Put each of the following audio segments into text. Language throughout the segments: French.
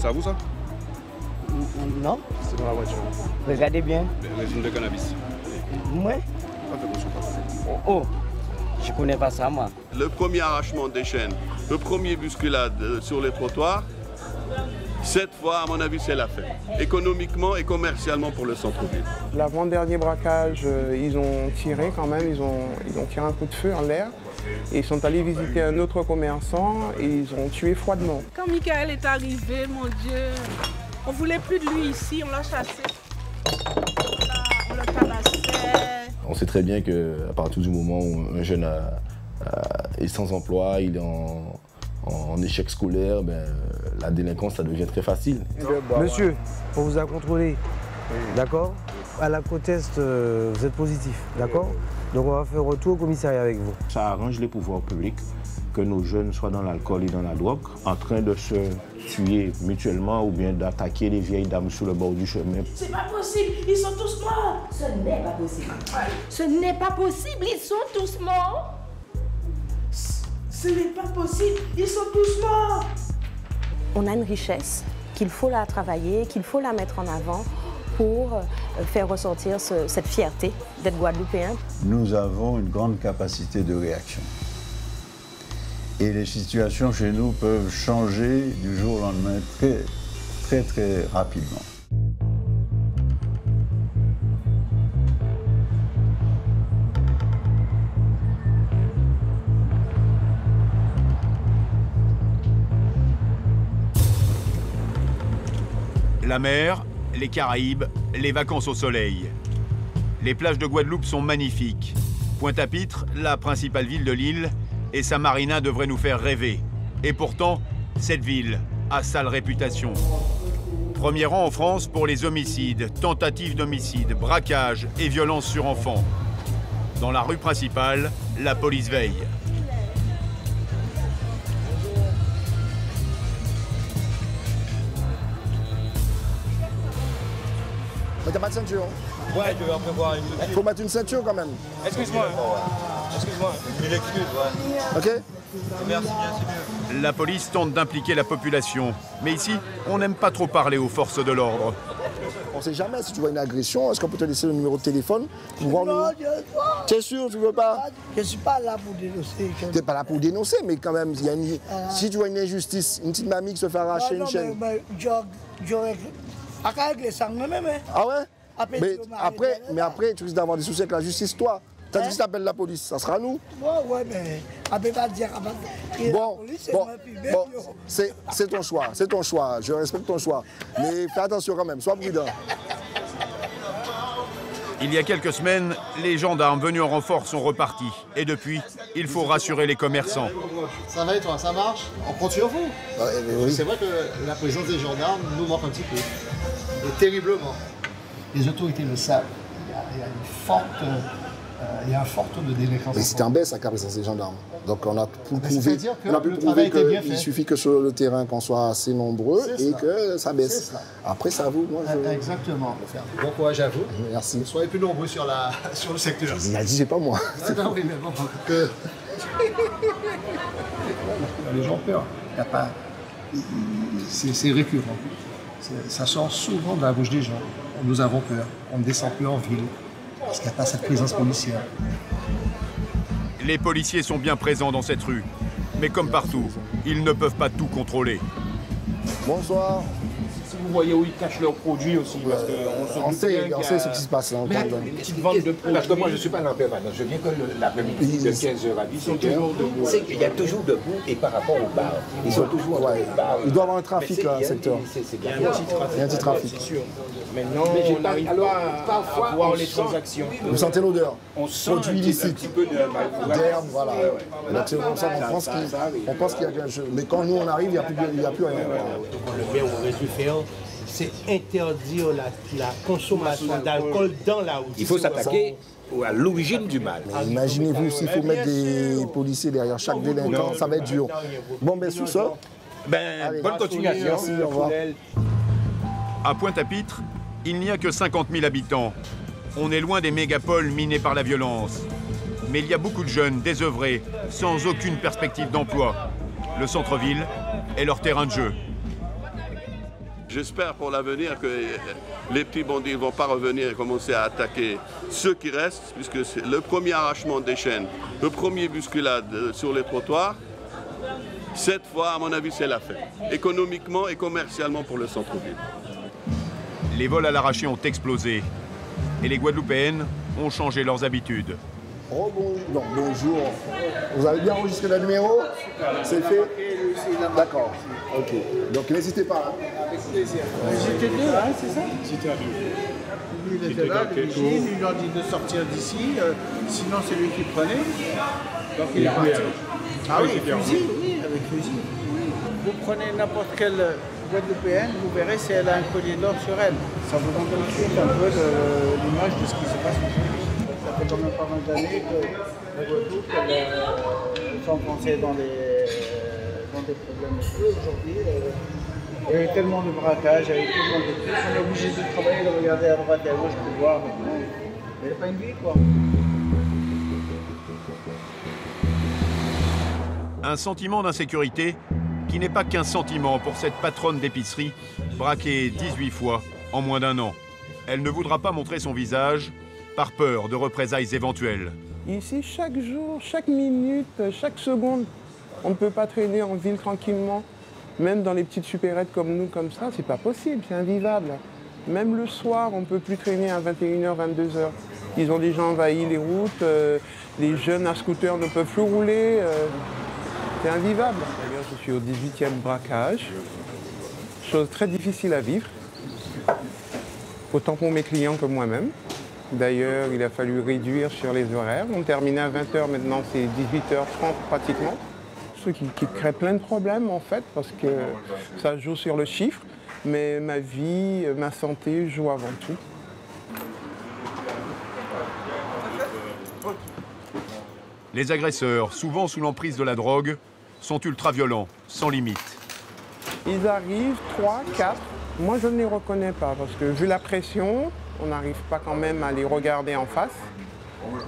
C'est à vous ça? Non. C'est dans la voiture. Regardez bien. Le régime de cannabis. Moi? Oh, je connais pas ça moi. Le premier arrachement des chaînes, le premier bousculade sur les trottoirs, cette fois, à mon avis, c'est la fête. Économiquement et commercialement pour le centre-ville. L'avant-dernier braquage, ils ont tiré quand même, ils ont tiré un coup de feu en l'air. Et ils sont allés visiter un autre commerçant et ils ont tué froidement. Quand Michael est arrivé, mon Dieu, on voulait plus de lui ici, on l'a chassé. On le tabassait. On sait très bien qu'à partir du moment où un jeune est sans emploi, il est en échec scolaire, ben, la délinquance, ça devient très facile. Monsieur, on vous a contrôlé, d'accord? À la côte Est, vous êtes positif, d'accord? Donc on va faire retour au commissariat avec vous. Ça arrange les pouvoirs publics que nos jeunes soient dans l'alcool et dans la drogue, en train de se tuer mutuellement ou bien d'attaquer les vieilles dames sur le bord du chemin. C'est pas possible, ils sont tous morts. Ce n'est pas possible. Ce n'est pas possible, ils sont tous morts. Ce n'est pas possible, ils sont tous morts. On a une richesse qu'il faut la travailler, qu'il faut la mettre en avant pour faire ressortir cette fierté d'être guadeloupéen. Nous avons une grande capacité de réaction. Et les situations chez nous peuvent changer du jour au lendemain très rapidement. La mer, les Caraïbes, les vacances au soleil. Les plages de Guadeloupe sont magnifiques. Pointe-à-Pitre, la principale ville de l'île, et sa marina devrait nous faire rêver. Et pourtant, cette ville a sale réputation. Premier rang en France pour les homicides, tentatives d'homicide, braquages et violences sur enfants. Dans la rue principale, la police veille. Mais t'as pas de ceinture? Ouais, je vais en prévoir une. Faut mettre une ceinture quand même. Excuse-moi. Excuse-moi. Mille excuses, ouais. Ok? Merci bien, c'est mieux. La police tente d'impliquer la population. Mais ici, on n'aime pas trop parler aux forces de l'ordre. On ne sait jamais si tu vois une agression, est-ce qu'on peut te laisser le numéro de téléphone pour voir le... T'es sûr, tu veux pas? Je ne suis pas là pour dénoncer. Tu n'es pas là pour dénoncer, mais quand même, il y a une... si tu vois une injustice, une petite mamie qui se fait arracher une chaîne... J'aurais... Ah ouais? Mais après, tu risques d'avoir des soucis avec la justice, toi. T'as dit que tu appelles la police, ça sera nous. Ouais, mais on peut pas dire bon, c'est ton choix, je respecte ton choix. Mais fais attention quand même, sois prudent. Il y a quelques semaines, les gendarmes venus en renfort sont repartis. Et depuis, il faut rassurer les commerçants. Ça va et toi, ça marche? On compte sur vous. Oui. C'est vrai que la présence des gendarmes nous manque un petit peu. Et terriblement. Les autorités le savent. Il y a un fort taux de délinquance. Mais c'est en baisse avec la présence des gendarmes. Donc on a pu prouver qu'il suffit que sur le terrain qu'on soit assez nombreux et que ça baisse. Après ça vous, moi je... Exactement. Bon courage à vous. Merci. Soyez plus nombreux sur le secteur. Il a dit c'est pas moi. Non, oui, mais bon. Les gens ont peur. C'est récurrent. Ça sort souvent de la bouche des gens. Nous avons peur. On ne descend plus en ville. Parce qu'il n'y a pas cette présence policière. Les policiers sont bien présents dans cette rue. Mais comme partout, ils ne peuvent pas tout contrôler. Bonsoir. Si vous voyez où ils cachent leurs produits aussi, parce on sait ce qui se passe là. Une petite vente de produits. Parce que moi, je ne suis pas en permanence. Je viens que l'après-midi de 15h à 18h. Ils sont toujours debout. Il y a toujours debout et par rapport au bar. Ils sont toujours en bar. Il doit y avoir un trafic là, secteur. Il y a un petit trafic. C'est sûr. Maintenant, on n'arrive pas à voir les transactions. Vous sentez l'odeur? On sent un petit peu d'herbe, voilà. Donc c'est comme ça qu'on pense qu'il y a quelque chose. Mais quand nous on arrive, il n'y a plus rien. Le bien on aurait dû faire, c'est interdire la consommation d'alcool dans la route. Il faut s'attaquer à l'origine du mal. Imaginez-vous s'il faut mettre des policiers derrière chaque délinquant, ça va être dur. Bon, ben sur ça, bonne continuation. Merci, au revoir. À Pointe-à-Pitre, il n'y a que 50 000 habitants. On est loin des mégapoles minés par la violence. Mais il y a beaucoup de jeunes désœuvrés, sans aucune perspective d'emploi. Le centre-ville est leur terrain de jeu. J'espère pour l'avenir que les petits bandits ne vont pas revenir et commencer à attaquer ceux qui restent, puisque c'est le premier arrachement des chaînes, le premier bousculade sur les trottoirs. Cette fois, à mon avis, c'est la fête, économiquement et commercialement pour le centre-ville. Les vols à l'arraché ont explosé et les Guadeloupéennes ont changé leurs habitudes. Oh bonjour. Vous avez bien enregistré le numéro? C'est fait? D'accord. Ok. Donc n'hésitez pas. Avec plaisir. J'étais deux, hein, c'est ça? J'étais à deux. Lui, il était là, le vigile, il leur dit de sortir d'ici, sinon c'est lui qui prenait. Donc il est parti. Ah oui, fusil, oui, avec fusil. Vous prenez n'importe quelle Guadeloupéenne, vous verrez si elle a un collier d'or sur elle. Ça vous donne tout de suite un peu l'image de ce qui se passe aujourd'hui. Ça fait quand même pas mal d'années que la Guadeloupe s'enfonçait dans des problèmes. Aujourd'hui, il y a eu tellement de braquages, il y a eu tellement de trucs, on est obligé de travailler, de regarder à droite et à gauche pour voir. Il n'y a pas une vie, quoi. Un sentiment d'insécurité qui n'est pas qu'un sentiment pour cette patronne d'épicerie braquée 18 fois en moins d'un an. Elle ne voudra pas montrer son visage par peur de représailles éventuelles. Ici, chaque jour, chaque minute, chaque seconde, on ne peut pas traîner en ville tranquillement. Même dans les petites supérettes comme nous, comme ça, c'est pas possible, c'est invivable. Même le soir, on ne peut plus traîner à 21h, 22h. Ils ont déjà envahi les routes, les jeunes à scooter ne peuvent plus rouler. C'est invivable. D'ailleurs, je suis au 18e braquage. Chose très difficile à vivre, autant pour mes clients que moi-même. D'ailleurs, il a fallu réduire sur les horaires. On terminait à 20h, maintenant c'est 18h30 pratiquement. Ce qui crée plein de problèmes en fait, parce que ça joue sur le chiffre, mais ma vie, ma santé joue avant tout. Les agresseurs, souvent sous l'emprise de la drogue, sont ultra-violents, sans limite. Ils arrivent, 3, 4. Moi, je ne les reconnais pas, parce que vu la pression, on n'arrive pas quand même à les regarder en face,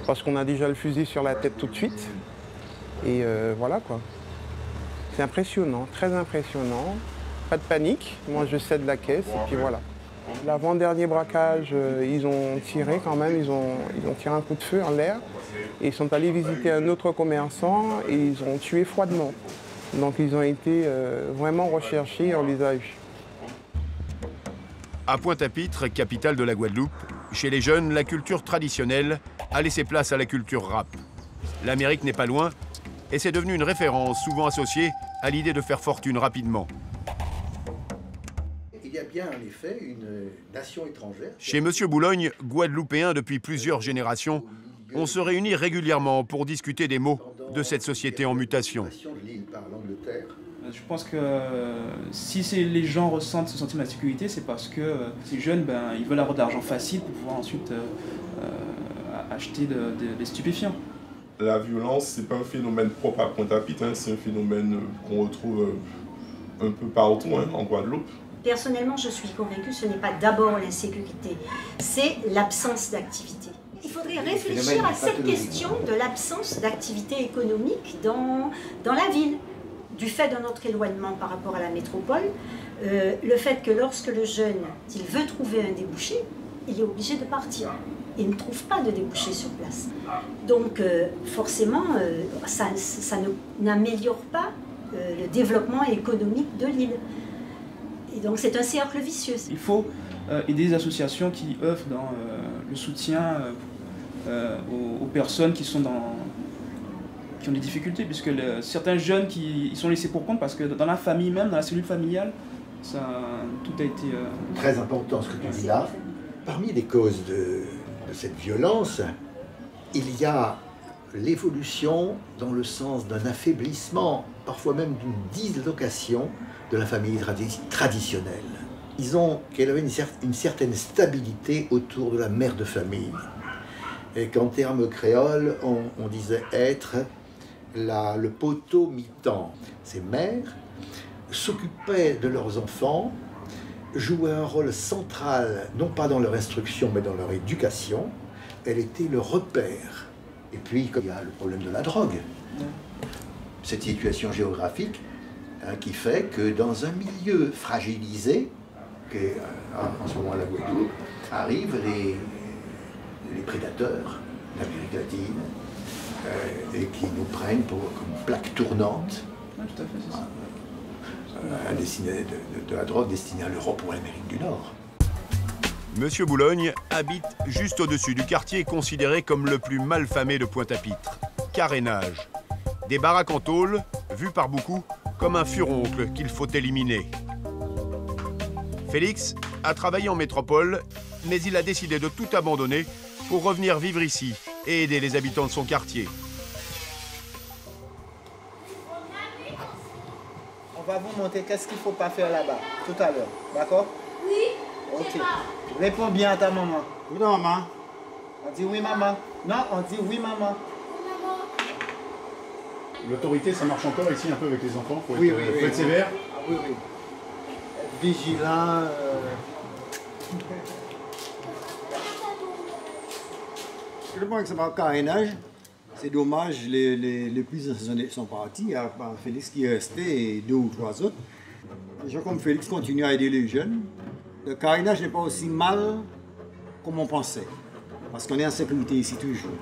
parce qu'on a déjà le fusil sur la tête tout de suite. Et voilà quoi. C'est impressionnant, très impressionnant. Pas de panique, moi je cède la caisse et puis voilà. L'avant-dernier braquage, ils ont tiré quand même, ils ont tiré un coup de feu en l'air. Et ils sont allés visiter un autre commerçant et ils ont tué froidement. Donc ils ont été vraiment recherchés et on les a eus. À Pointe-à-Pitre, capitale de la Guadeloupe, chez les jeunes, la culture traditionnelle a laissé place à la culture rap. L'Amérique n'est pas loin et c'est devenu une référence souvent associée à l'idée de faire fortune rapidement. Il y a bien en effet une nation étrangère. Chez Monsieur Boulogne, guadeloupéen depuis plusieurs générations, on se réunit régulièrement pour discuter des maux de cette société en mutation. Je pense que si les gens ressentent ce sentiment d'insécurité, c'est parce que ces jeunes, ils veulent avoir de l'argent facile pour pouvoir ensuite acheter des stupéfiants. La violence, ce n'est pas un phénomène propre à Pointe-à-Pitre, c'est un phénomène qu'on retrouve un peu partout en Guadeloupe. Personnellement, je suis convaincue que ce n'est pas d'abord l'insécurité, c'est l'absence d'activité. Il faudrait réfléchir à cette question de l'absence d'activité économique dans la ville. Du fait de notre éloignement par rapport à la métropole, le fait que lorsque le jeune il veut trouver un débouché, il est obligé de partir. Il ne trouve pas de débouché sur place. Donc forcément, ça n'améliore pas le développement économique de l'île. Et donc c'est un cercle vicieux. Il faut aider des associations qui œuvrent dans le soutien aux personnes qui sont qui ont des difficultés, puisque certains jeunes ils sont laissés pour compte parce que dans la famille même, dans la cellule familiale, tout a été... Très important ce que tu dis là. Parmi les causes de cette violence, il y a l'évolution dans le sens d'un affaiblissement, parfois même d'une dislocation de la famille traditionnelle. Ils ont une certaine stabilité autour de la mère de famille. Et qu'en termes créoles, on disait être le poteau mi-temps. Ces mères s'occupaient de leurs enfants, jouaient un rôle central, non pas dans leur instruction, mais dans leur éducation. Elle était le repère. Et puis, il y a le problème de la drogue. Cette situation géographique qui fait que dans un milieu fragilisé, qu'en ce moment la Guadeloupe, arrivent les prédateurs d'Amérique latine et qui nous prennent comme plaque tournante de la drogue destinée à l'Europe ou à l'Amérique du Nord. Monsieur Boulogne habite juste au-dessus du quartier considéré comme le plus malfamé de Pointe-à-Pitre, Carénage. Des baraques en tôle, vues par beaucoup comme un furoncle qu'il faut éliminer. Félix a travaillé en métropole, mais il a décidé de tout abandonner pour revenir vivre ici et aider les habitants de son quartier. On va vous montrer qu'est-ce qu'il ne faut pas faire là-bas, tout à l'heure. D'accord? Oui. Ok. Réponds bien à ta maman. Oui, non, maman. On dit oui, maman. Non, on dit oui, maman. L'autorité, ça marche encore ici un peu avec les enfants? Faut être sévère? Ah, oui, oui. Être vigilant. Je pense que c'est pas le carénage. C'est dommage, les plus anciens sont partis. Il y a Félix qui est resté et 2 ou 3 autres. Les gens comme Félix continuent à aider les jeunes. Le carénage n'est pas aussi mal comme on pensait. Parce qu'on est en sécurité ici toujours.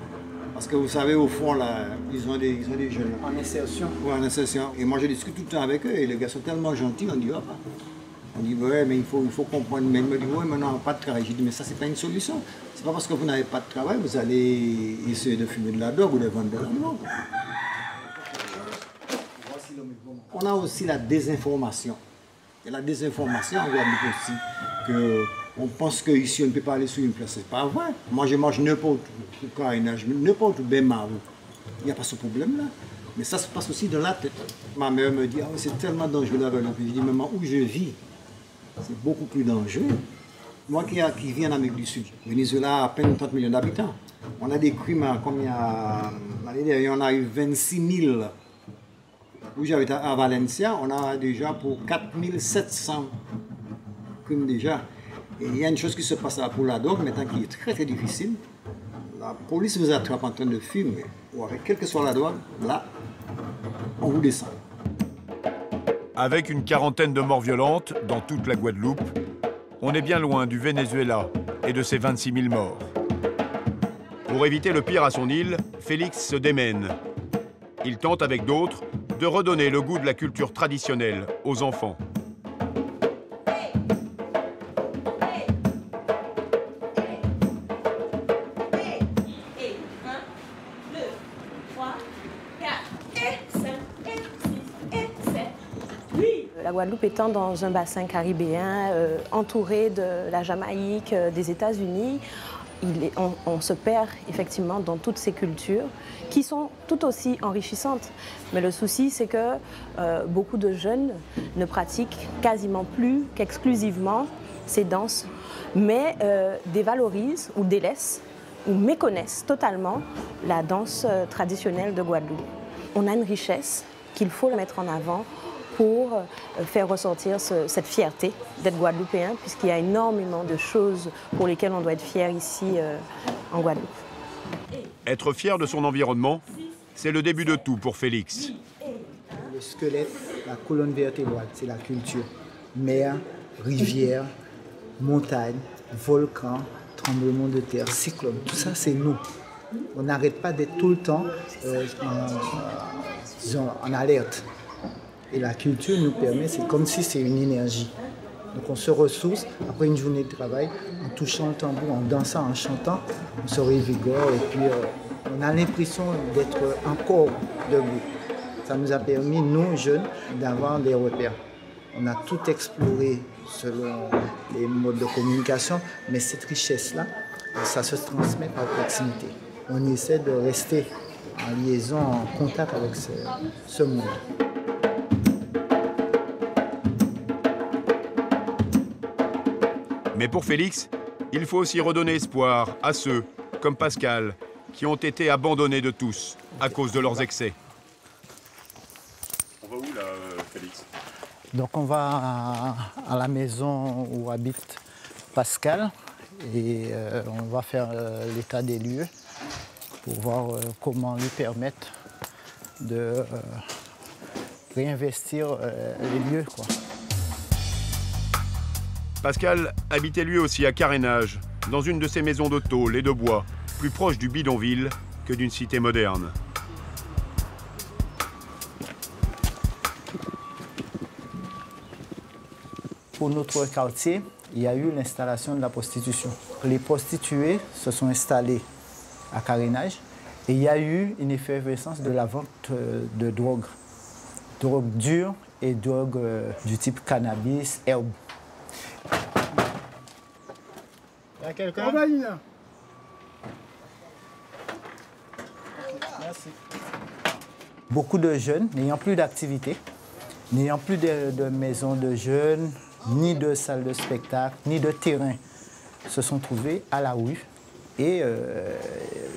Parce que vous savez, au fond, là, ils ont des jeunes. En insertion? Oui, en insertion. Et moi, je discute tout le temps avec eux. Et les gars sont tellement gentils, on dit, va pas. On dit, ouais, mais il faut comprendre. Mais ils me disent, ouais, mais on n'a pas de travail. Je dis, mais ça, c'est pas une solution. C'est pas parce que vous n'avez pas de travail, vous allez essayer de fumer de la drogue ou de vendre de la drogue. On a aussi la désinformation. Il y a la désinformation en Guadeloupe aussi. On pense qu'ici, on ne peut pas aller sur une place. C'est pas vrai. Moi, je mange n'importe où, n'importe où, ben marou. Il n'y a pas ce problème-là. Mais ça se passe aussi dans la tête. Ma mère me dit, ah, c'est tellement dangereux la Guadeloupe. Je dis, maman, où je vis, c'est beaucoup plus dangereux. Moi qui vis en Amérique du Sud, Venezuela a à peine 30 millions d'habitants. On a des crimes, comme l'année dernière, on a eu 26 000. Où j'habite à Valencia, on a déjà pour 4 700 crimes déjà. Et il y a une chose qui se passe là pour la drogue maintenant qui est très très difficile. La police vous attrape en train de fumer, ou avec quelle que soit la drogue, là, on vous descend. Avec une quarantaine de morts violentes dans toute la Guadeloupe, on est bien loin du Venezuela et de ses 26 000 morts. Pour éviter le pire à son île, Félix se démène. Il tente avec d'autres de redonner le goût de la culture traditionnelle aux enfants. La Guadeloupe étant dans un bassin caribéen, entouré de la Jamaïque, des États-Unis, on se perd effectivement dans toutes ces cultures qui sont tout aussi enrichissantes. Mais le souci, c'est que beaucoup de jeunes ne pratiquent quasiment plus qu'exclusivement ces danses, mais dévalorisent ou délaissent ou méconnaissent totalement la danse traditionnelle de Guadeloupe. On a une richesse qu'il faut mettre en avant pour faire ressortir cette fierté d'être guadeloupéen, puisqu'il y a énormément de choses pour lesquelles on doit être fier ici en Guadeloupe. Être fier de son environnement, c'est le début de tout pour Félix. Le squelette, la colonne vertébrale, c'est la culture. Mer, rivière, montagne, volcan, tremblement de terre, cyclone, tout ça c'est nous. On n'arrête pas d'être tout le temps en alerte. Et la culture nous permet, c'est comme si c'est une énergie. Donc on se ressource, après une journée de travail, en touchant le tambour, en dansant, en chantant, on se revigore et puis on a l'impression d'être encore debout. Ça nous a permis, nous jeunes, d'avoir des repères. On a tout exploré selon les modes de communication, mais cette richesse-là, ça se transmet par proximité. On essaie de rester en liaison, en contact avec ce monde. Mais pour Félix, il faut aussi redonner espoir à ceux, comme Pascal, qui ont été abandonnés de tous à cause de leurs excès. On va où là, Félix? Donc on va à la maison où habite Pascal et on va faire l'état des lieux pour voir comment lui permettre de réinvestir les lieux, quoi. Pascal habitait lui aussi à Carénage, dans une de ces maisons de tôle et de bois, plus proche du bidonville que d'une cité moderne. Pour notre quartier, il y a eu l'installation de la prostitution. Les prostituées se sont installées à Carénage et il y a eu une effervescence de la vente de drogue dure et drogue du type cannabis, herbe. Il y a quelqu'un? Merci. Beaucoup de jeunes n'ayant plus d'activité, n'ayant plus de maisons de jeunes, ni de salles de spectacle, ni de terrain, se sont trouvés à la rue. Et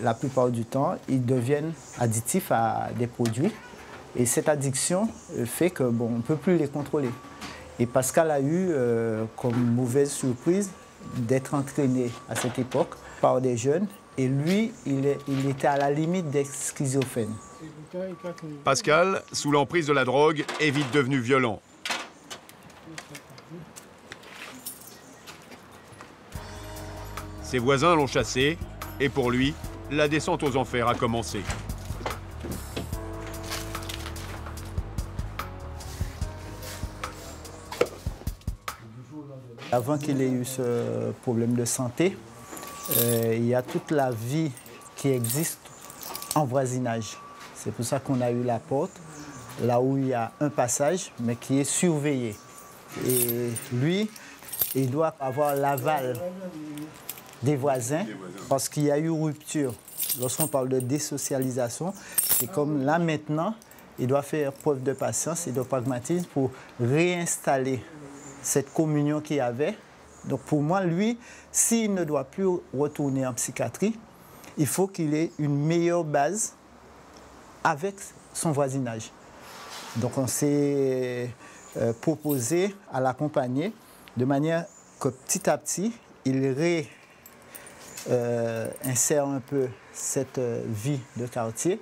la plupart du temps, ils deviennent additifs à des produits. Et cette addiction fait qu'on ne peut plus les contrôler. Et Pascal a eu comme mauvaise surprise d'être entraîné à cette époque par des jeunes. Et lui, il était à la limite d'être schizophrène. Pascal, sous l'emprise de la drogue, est vite devenu violent. Ses voisins l'ont chassé et pour lui, la descente aux enfers a commencé. Avant qu'il ait eu ce problème de santé, il y a toute la vie qui existe en voisinage. C'est pour ça qu'on a eu la porte, là où il y a un passage, mais qui est surveillé. Et lui, il doit avoir l'aval des voisins parce qu'il y a eu rupture. Lorsqu'on parle de désocialisation, c'est comme là maintenant, il doit faire preuve de patience et de pragmatisme pour réinstaller cette communion qu'il y avait. Donc pour moi, lui, s'il ne doit plus retourner en psychiatrie, il faut qu'il ait une meilleure base avec son voisinage. Donc on s'est proposé à l'accompagner de manière que petit à petit, il insère un peu cette vie de quartier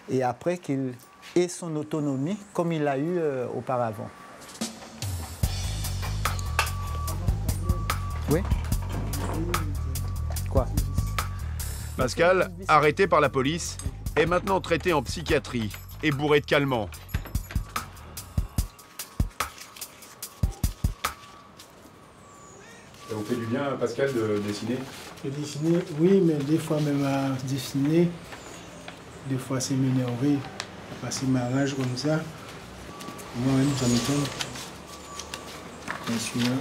et après qu'il ait son autonomie comme il l'a eu auparavant. Oui. Quoi? Pascal, arrêté par la police, est maintenant traité en psychiatrie et bourré de calmants. Ça vous fait du bien, Pascal, de dessiner? De dessiner, oui, mais des fois même à dessiner, des fois c'est m'énerver, passer ma rage comme ça. Moi-même, ça m'étonne. Je suis là.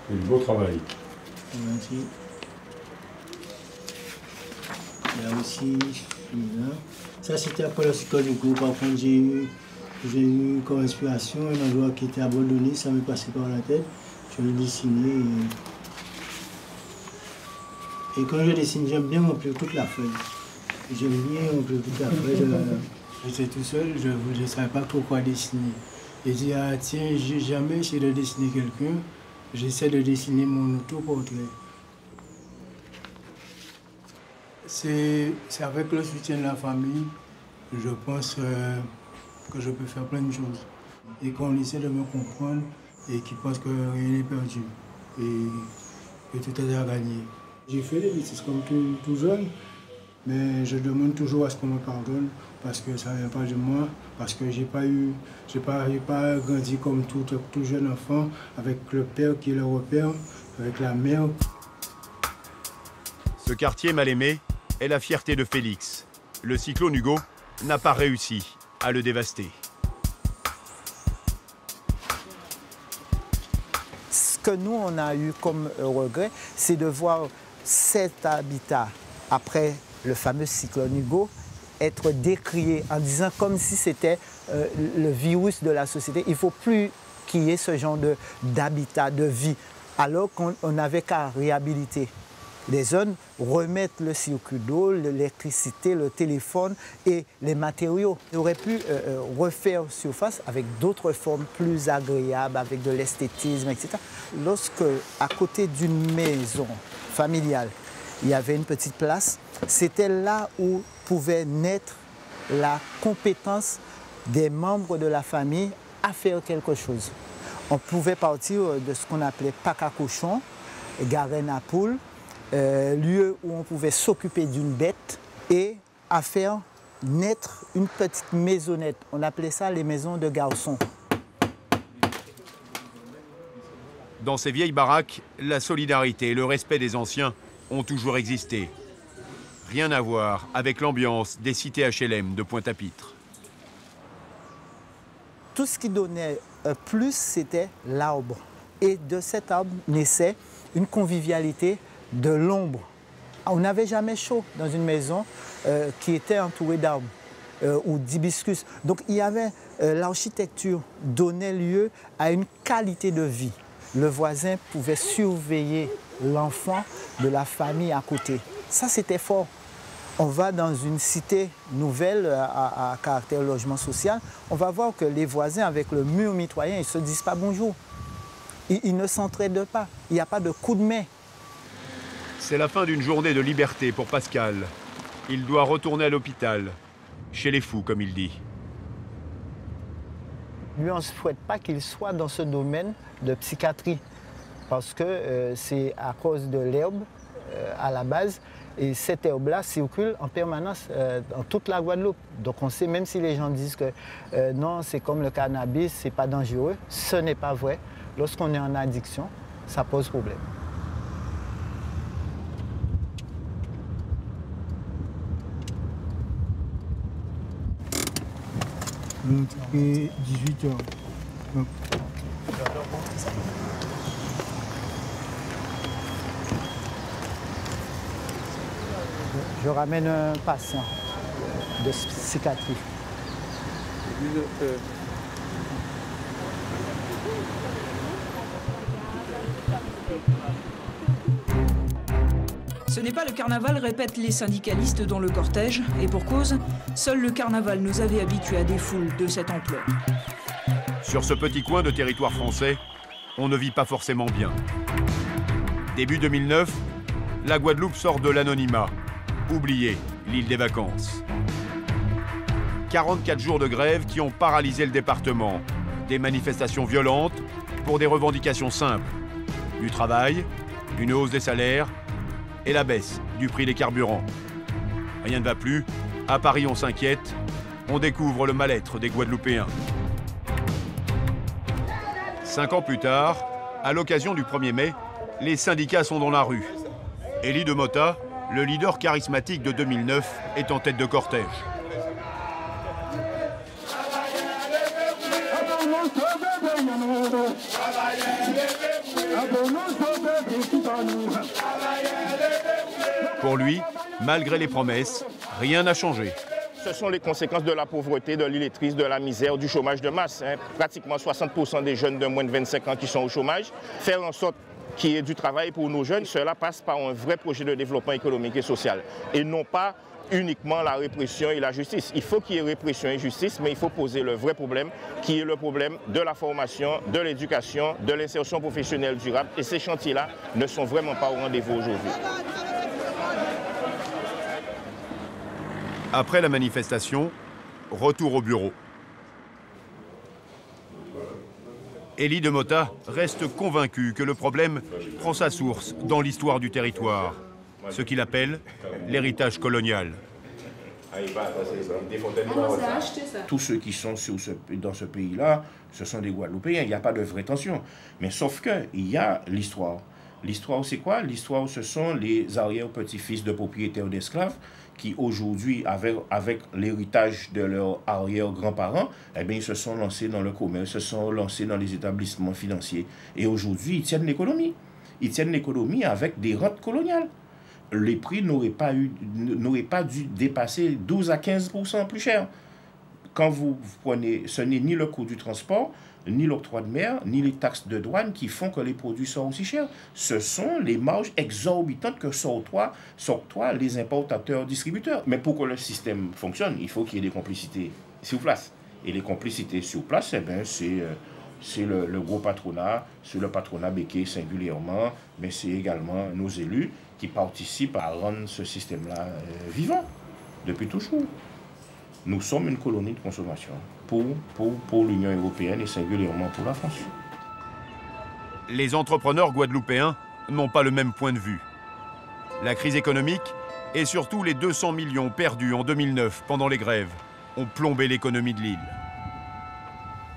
C'est du beau travail. Merci. Là aussi, là. Ça, c'était après le cycle du groupe. Par contre, j'ai eu comme inspiration un endroit qui était abandonné, ça m'est passé par la tête. Je l'ai dessiné. Et quand je dessine, j'aime bien remplir toute la feuille. J'aime bien remplir toute la feuille. J'étais tout seul, je ne savais pas trop quoi dessiner. Et j'ai dit, ah tiens, j'ai jamais essayé de dessiner quelqu'un. J'essaie de dessiner mon autoportrait. C'est avec le soutien de la famille, je pense que je peux faire plein de choses. Et qu'on essaie de me comprendre et qu'ils pensent que rien n'est perdu et que tout est à gagner. J'ai fait des bêtises comme tout jeune, mais je demande toujours à ce qu'on me pardonne parce que ça ne vient pas de moi, parce que j'ai pas grandi comme tout jeune enfant avec le père qui est le repère, avec la mère. Ce quartier mal aimé est la fierté de Félix. Le cyclone Hugo n'a pas réussi à le dévaster. Ce que nous, on a eu comme regret, c'est de voir cet habitat, après le fameux cyclone Hugo, être décrié en disant comme si c'était le virus de la société. Il ne faut plus qu'il y ait ce genre d'habitat, de vie, alors qu'on n'avait qu'à réhabiliter les zones, remettre le circuit d'eau, l'électricité, le téléphone et les matériaux. On aurait pu refaire surface avec d'autres formes plus agréables, avec de l'esthétisme, etc. Lorsque, à côté d'une maison familiale, il y avait une petite place, c'était là où pouvait naître la compétence des membres de la famille à faire quelque chose. On pouvait partir de ce qu'on appelait Pack à cochon, garenne à poule, lieu où on pouvait s'occuper d'une bête et à faire naître une petite maisonnette. On appelait ça les maisons de garçons. Dans ces vieilles baraques, la solidarité et le respect des anciens ont toujours existé. Rien à voir avec l'ambiance des cités HLM de Pointe-à-Pitre. Tout ce qui donnait plus, c'était l'arbre. Et de cet arbre naissait une convivialité de l'ombre. On n'avait jamais chaud dans une maison qui était entourée d'arbres ou d'hibiscus. Donc il y avait l'architecture donnait lieu à une qualité de vie. Le voisin pouvait surveiller l'enfant de la famille à côté. Ça, c'était fort. On va dans une cité nouvelle à caractère logement social, on va voir que les voisins avec le mur mitoyen, ils ne se disent pas bonjour. Ils ne s'entraident pas, il n'y a pas de coup de main. C'est la fin d'une journée de liberté pour Pascal. Il doit retourner à l'hôpital, chez les fous comme il dit. Lui, on ne souhaite pas qu'il soit dans ce domaine de psychiatrie parce que c'est à cause de l'herbe à la base. Et cette herbe-là circule en permanence dans toute la Guadeloupe. Donc on sait, même si les gens disent que non, c'est comme le cannabis, c'est pas dangereux, ce n'est pas vrai. Lorsqu'on est en addiction, ça pose problème. Et 18h. Je ramène un patient de psychiatrie. Ce n'est pas le carnaval, répètent les syndicalistes dans le cortège, et pour cause, seul le carnaval nous avait habitués à des foules de cette ampleur. Sur ce petit coin de territoire français, on ne vit pas forcément bien. Début 2009, la Guadeloupe sort de l'anonymat. Oubliée, l'île des vacances. 44 jours de grève qui ont paralysé le département. Des manifestations violentes pour des revendications simples. Du travail, une hausse des salaires et la baisse du prix des carburants. Rien ne va plus. À Paris, on s'inquiète. On découvre le mal-être des Guadeloupéens. 5 ans plus tard, à l'occasion du 1er mai, les syndicats sont dans la rue. Élie de Mota, le leader charismatique de 2009, est en tête de cortège. Pour lui, malgré les promesses, rien n'a changé. Ce sont les conséquences de la pauvreté, de l'illettrisme, de la misère, du chômage de masse. Pratiquement 60% des jeunes de moins de 25 ans qui sont au chômage. Faire en sorte qu'il y ait du travail pour nos jeunes, cela passe par un vrai projet de développement économique et social. Et non pas uniquement la répression et la justice. Il faut qu'il y ait répression et justice, mais il faut poser le vrai problème, qui est le problème de la formation, de l'éducation, de l'insertion professionnelle durable. Et ces chantiers-là ne sont vraiment pas au rendez-vous aujourd'hui. Après la manifestation, retour au bureau. Élie de Mota reste convaincu que le problème prend sa source dans l'histoire du territoire, ce qu'il appelle l'héritage colonial. Tous ceux qui sont dans ce pays-là, ce sont des Guadeloupéens, il n'y a pas de vraie tension. Mais sauf qu'il y a l'histoire. L'histoire, c'est quoi? L'histoire, ce sont les arrière-petits-fils de propriétaires d'esclaves qui, aujourd'hui, avec l'héritage de leurs arrière-grands-parents, eh bien, ils se sont lancés dans le commerce, se sont lancés dans les établissements financiers. Et aujourd'hui, ils tiennent l'économie. Ils tiennent l'économie avec des rentes coloniales. Les prix n'auraient pas dû dépasser 12 à 15% plus cher. Quand vous prenez, ce n'est ni le coût du transport, ni l'octroi de mer, ni les taxes de douane qui font que les produits sont aussi chers. Ce sont les marges exorbitantes que s'octroient les importateurs-distributeurs. Mais pour que le système fonctionne, il faut qu'il y ait des complicités sur place. Et les complicités sur place, eh bien, c'est le gros patronat, c'est le patronat béquet singulièrement, mais c'est également nos élus qui participent à rendre ce système-là vivant depuis toujours. Nous sommes une colonie de consommation pour l'Union européenne et singulièrement pour la France. Les entrepreneurs guadeloupéens n'ont pas le même point de vue. La crise économique et surtout les 200 millions perdus en 2009 pendant les grèves ont plombé l'économie de l'île.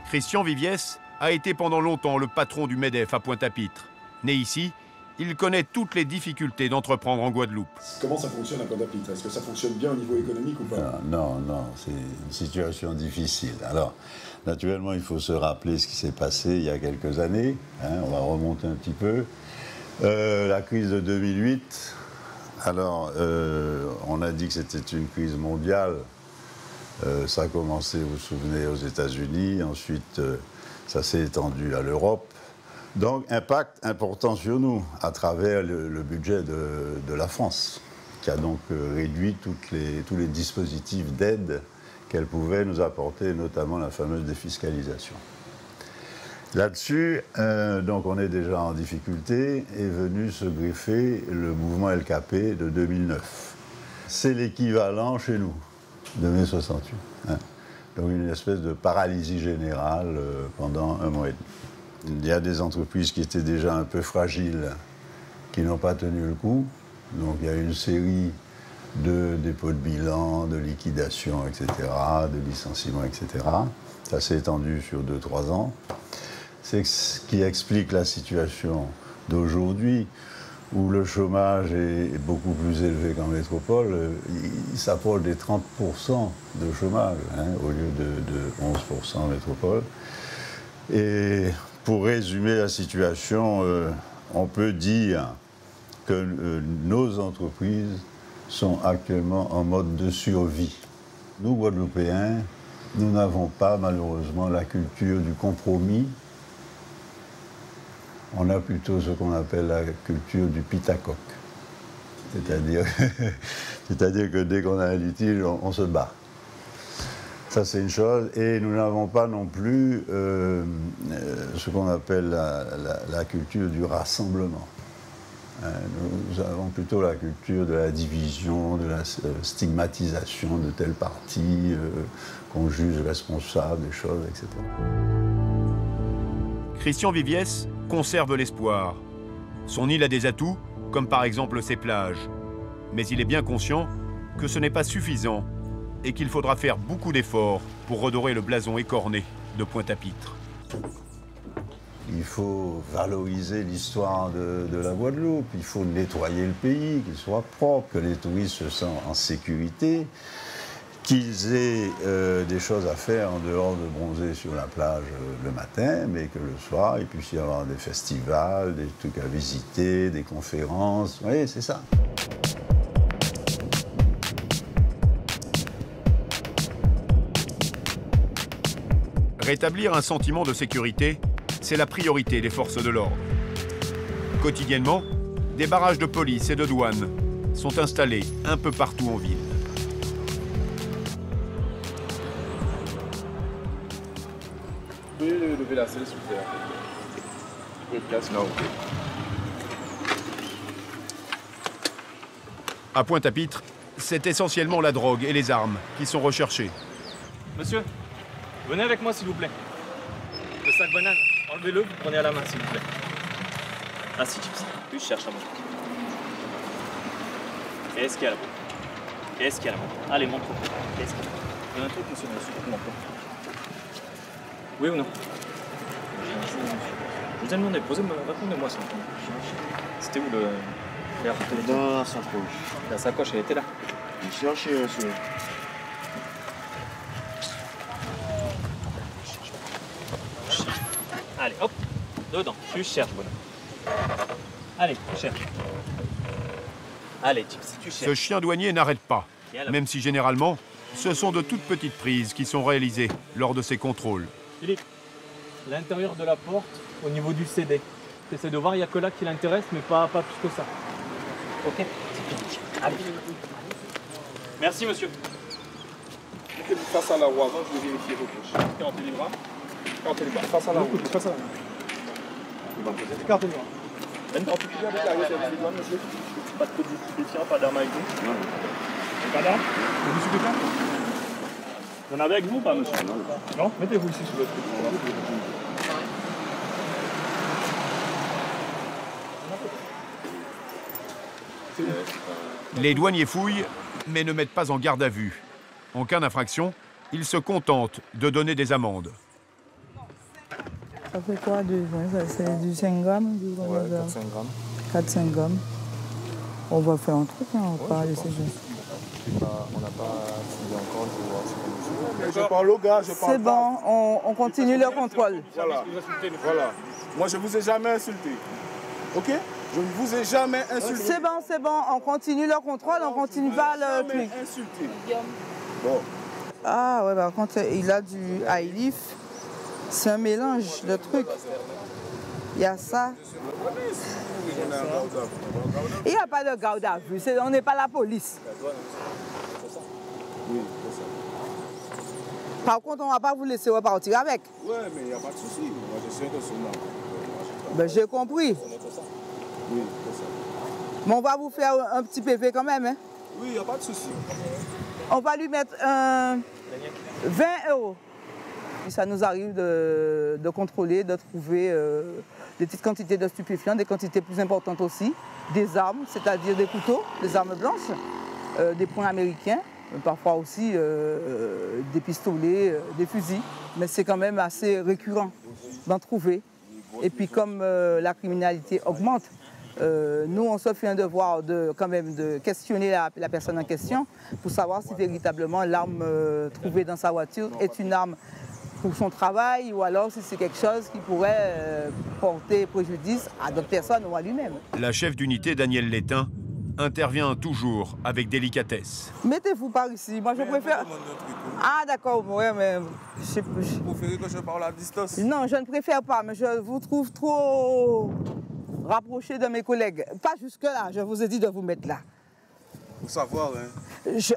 Christian Viviès a été pendant longtemps le patron du MEDEF à Pointe-à-Pitre. Né ici, il connaît toutes les difficultés d'entreprendre en Guadeloupe. Comment ça fonctionne à Pointe-à-Pitre? Est-ce que ça fonctionne bien au niveau économique ou pas? Non, c'est une situation difficile. Alors, naturellement, il faut se rappeler ce qui s'est passé il y a quelques années. On va remonter un petit peu. La crise de 2008, alors, on a dit que c'était une crise mondiale. Ça a commencé, vous vous souvenez, aux États-Unis. Ensuite, ça s'est étendu à l'Europe. Donc, impact important sur nous, à travers le budget de la France, qui a donc réduit tous les dispositifs d'aide qu'elle pouvait nous apporter, notamment la fameuse défiscalisation. Là-dessus, donc on est déjà en difficulté, est venu se greffer le mouvement LKP de 2009. C'est l'équivalent chez nous de mai 68. Donc une espèce de paralysie générale pendant un mois et demi. Il y a des entreprises qui étaient déjà un peu fragiles, qui n'ont pas tenu le coup. Donc il y a une série de dépôts de bilan, de liquidations, etc., de licenciements, etc. Ça s'est étendu sur 2-3 ans. C'est ce qui explique la situation d'aujourd'hui, où le chômage est beaucoup plus élevé qu'en métropole. Il s'approche des 30% de chômage, au lieu de 11% en métropole. Et pour résumer la situation, on peut dire que nos entreprises sont actuellement en mode de survie. Nous, Guadeloupéens, nous n'avons pas malheureusement la culture du compromis. On a plutôt ce qu'on appelle la culture du pitacoque. C'est-à-dire que dès qu'on a un litige, on se bat. Ça, c'est une chose. Et nous n'avons pas non plus ce qu'on appelle la culture du rassemblement. Nous avons plutôt la culture de la division, de la stigmatisation de tel parti qu'on juge responsable des choses, etc. Christian Viviès conserve l'espoir. Son île a des atouts, comme par exemple ses plages. Mais il est bien conscient que ce n'est pas suffisant et qu'il faudra faire beaucoup d'efforts pour redorer le blason écorné de Pointe-à-Pitre. Il faut valoriser l'histoire de la Guadeloupe, il faut nettoyer le pays, qu'il soit propre, que les touristes se sentent en sécurité, qu'ils aient des choses à faire en dehors de bronzer sur la plage le matin, mais que le soir, il puisse y avoir des festivals, des trucs à visiter, des conférences. Vous voyez, c'est ça. Rétablir un sentiment de sécurité, c'est la priorité des forces de l'ordre. Quotidiennement, des barrages de police et de douane sont installés un peu partout en ville. Vous pouvez lever la selle, s'il vous plaît. Vous pouvez place là. À Pointe-à-Pitre, c'est essentiellement la drogue et les armes qui sont recherchées. Monsieur, venez avec moi, s'il vous plaît. Le sac banane, enlevez-le, vous prenez à la main, s'il vous plaît. Ah, si, chips. Oui, je cherche à moi. Qu'est-ce qu'il y a là-bas? Qu'est-ce qu'il y a là-bas? Allez, montre-moi. Qu'est-ce qu'il y a? Il y a un truc, monsieur, montre-moi. Oui ou non? Je vous ai demandé, répondez-moi ça. C'était où le... Dans la sacoche. La sacoche, elle était là. Il cherchait monsieur. Allez, hop, dedans. Tu cherches, bonhomme. Allez, tu cherches. Allez, Chips, tu cherches. Ce chien douanier n'arrête pas, même si généralement, ce sont de toutes petites prises qui sont réalisées lors de ces contrôles. Philippe, l'intérieur de la porte, au niveau du CD. T'essaies de voir, il n'y a que là qui l'intéresse, mais pas plus que ça. Ok. Allez. Merci, monsieur. Mettez-vous face à la roue avant, je vais vérifier vos poches. Carte les bras. Carte les bras. Face à la roue. Face à la roue. Carte les bras. En particulier avec la réserve des douanes, monsieur. Pas de produits stupéfiants, pas d'armes avec vous. Non. Pas d'armes? Produits stupéfiants? Vous en avez avec vous ou pas, monsieur? Non. Mettez-vous ici sous votre pied. Les douaniers fouillent, mais ne mettent pas en garde à vue. En cas d'infraction, ils se contentent de donner des amendes. Ça fait quoi c'est du 5 grammes? Ouais, 4-5 grammes. 4-5 grammes. On va faire un truc, hein, on va parler de ces choses. On n'a pas fouillé encore, je parle au gars, je parle. C'est bon, on continue le contrôle. Voilà. Voilà. Moi, je ne vous ai jamais insulté. OK? Je ne vous ai jamais insulté. C'est bon, on continue le contrôle, on continue pas le truc. Insulté. Bon. Ah ouais, par contre, il a du high leaf. C'est un mélange de trucs. Il y a ça. Il n'y a pas de garde à vue, on n'est pas la police. Oui, c'est ça. Par contre, on ne va pas vous laisser repartir avec. Oui, mais il n'y a pas de souci. Moi, je suis international. Ben, j'ai compris. Oui, c'est ça. Mais on va vous faire un petit PV quand même. Hein? Oui, il n'y a pas de souci. On va lui mettre 20 €. Et ça nous arrive de contrôler, de trouver des petites quantités de stupéfiants, des quantités plus importantes aussi, des armes, c'est-à-dire des couteaux, des armes blanches, des poings américains, parfois aussi des pistolets, des fusils. Mais c'est quand même assez récurrent d'en trouver. Et puis comme la criminalité augmente, nous, on se fait un devoir quand même de questionner la personne en question pour savoir si véritablement l'arme trouvée dans sa voiture est une arme pour son travail ou alors si c'est quelque chose qui pourrait porter préjudice à d'autres personnes ou à lui-même. La chef d'unité, Danielle Létain, intervient toujours avec délicatesse. Mettez-vous par ici, moi je préfère... Ah d'accord, ouais, mais... Vous préférez que je parle à distance? Non, je ne préfère pas, mais je vous trouve trop rapproché de mes collègues. Pas jusque-là, je vous ai dit de vous mettre là. Pour savoir, hein. Je sais